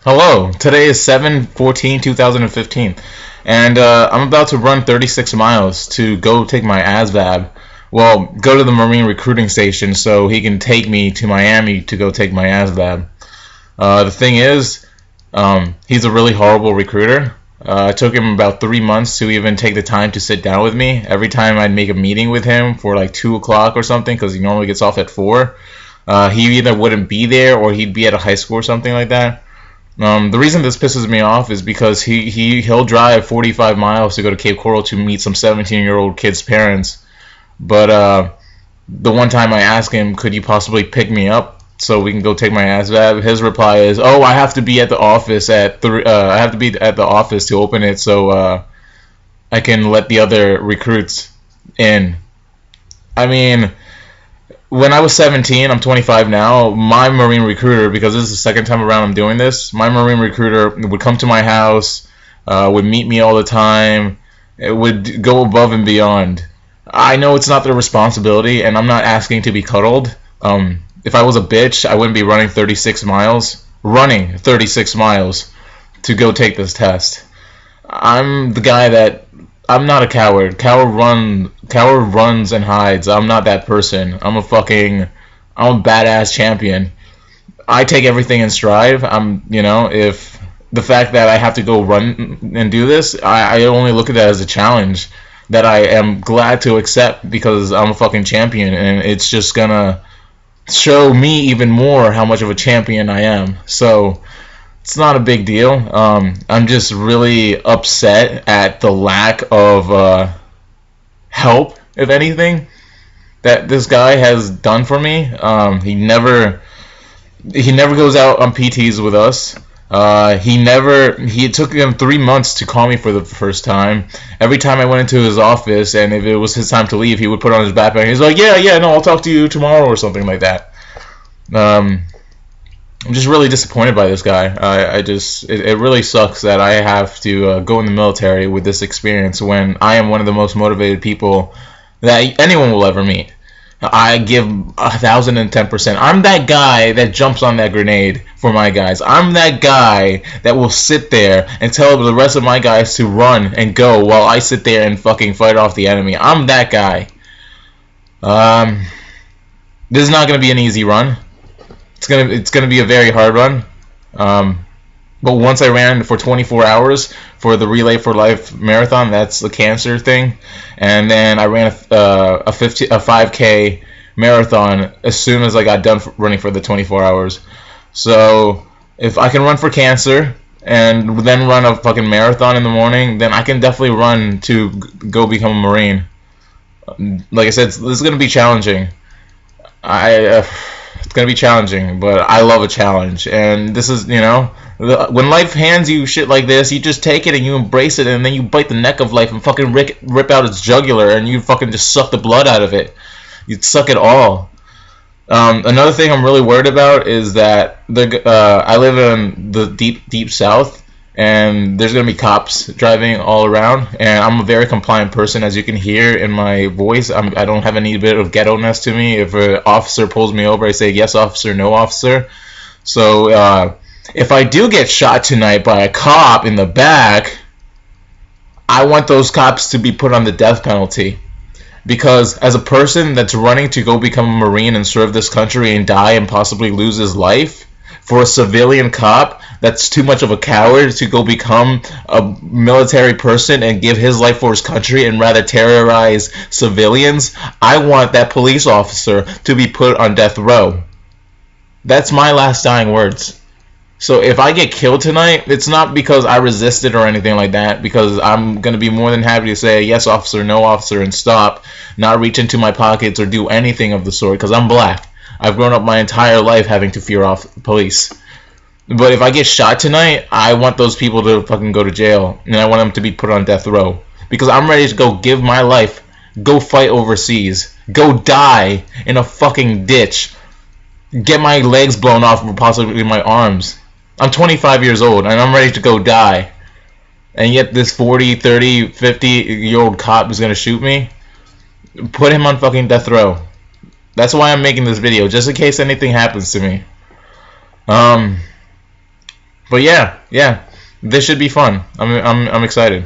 Hello, today is 7/14/2015, and I'm about to run 36 miles to go take my ASVAB. Well, go to the Marine recruiting station so he can take me to Miami to go take my ASVAB. The thing is, he's a really horrible recruiter. It took him about 3 months to even take the time to sit down with me. Every time I'd make a meeting with him for like 2 o'clock or something, because he normally gets off at 4, he either wouldn't be there or he'd be at a high school or something like that. The reason this pisses me off is because he'll drive 45 miles to go to Cape Coral to meet some 17-year-old kid's parents. But the one time I asked him, could you possibly pick me up so we can go take my ASVAB? His reply is, "Oh, I have to be at the office at I have to be at the office to open it so I can let the other recruits in." I mean, when I was 17, I'm 25 now, my Marine recruiter, because this is the second time around I'm doing this, my Marine recruiter would come to my house, would meet me all the time, it would go above and beyond. I know it's not their responsibility, and I'm not asking to be cuddled. If I was a bitch, I wouldn't be running 36 miles, to go take this test. I'm the guy that I'm not a coward. Coward runs and hides. I'm not that person. I'm a badass champion. I take everything in stride. If the fact that I have to go run and do this, I only look at that as a challenge that I am glad to accept because I'm a fucking champion, and it's just gonna show me even more how much of a champion I am. So it's not a big deal. I'm just really upset at the lack of help, if anything, that this guy has done for me. He never goes out on PTs with us. It took him 3 months to call me for the first time. Every time I went into his office, and if it was his time to leave, he would put on his backpack. He's like, yeah, no, I'll talk to you tomorrow or something like that. I'm just really disappointed by this guy. It really sucks that I have to go in the military with this experience when I am one of the most motivated people that anyone will ever meet. I give 1,010%. I'm that guy that jumps on that grenade for my guys. I'm that guy that will sit there and tell the rest of my guys to run and go while I sit there and fucking fight off the enemy. I'm that guy. This is not going to be an easy run. It's gonna be a very hard run. But once I ran for 24 hours for the Relay for Life marathon, that's the cancer thing, and then I ran a 5K marathon as soon as I got done running for the 24 hours. So if I can run for cancer and then run a fucking marathon in the morning, then I can definitely run to go become a Marine. Like I said, this is gonna be challenging. It's gonna be challenging, but I love a challenge, and this is, when life hands you shit like this, you just take it and you embrace it, and then you bite the neck of life and fucking rip out its jugular, and you fucking just suck the blood out of it. You suck it all. Another thing I'm really worried about is that I live in the deep south, and there's gonna be cops driving all around, and I'm a very compliant person, as you can hear in my voice. I don't have any bit of ghetto-ness to me. If an officer pulls me over, I say yes officer, no officer. So if I do get shot tonight by a cop in the back, I want those cops to be put on the death penalty. Because as a person that's running to go become a Marine and serve this country and die and possibly lose his life, for a civilian cop that's too much of a coward to go become a military person and give his life for his country and rather terrorize civilians, I want that police officer to be put on death row. That's my last dying words. So if I get killed tonight, it's not because I resisted or anything like that, because I'm going to be more than happy to say yes officer, no officer, and stop, not reach into my pockets or do anything of the sort, because I'm black. I've grown up my entire life having to fear off police. But if I get shot tonight, I want those people to fucking go to jail, and I want them to be put on death row. Because I'm ready to go give my life, go fight overseas, go die in a fucking ditch, get my legs blown off or possibly my arms. I'm 25 years old, and I'm ready to go die. And yet this 40, 30, 50-year-old cop is going to shoot me? Put him on fucking death row. That's why I'm making this video, just in case anything happens to me. But yeah, this should be fun. I'm excited.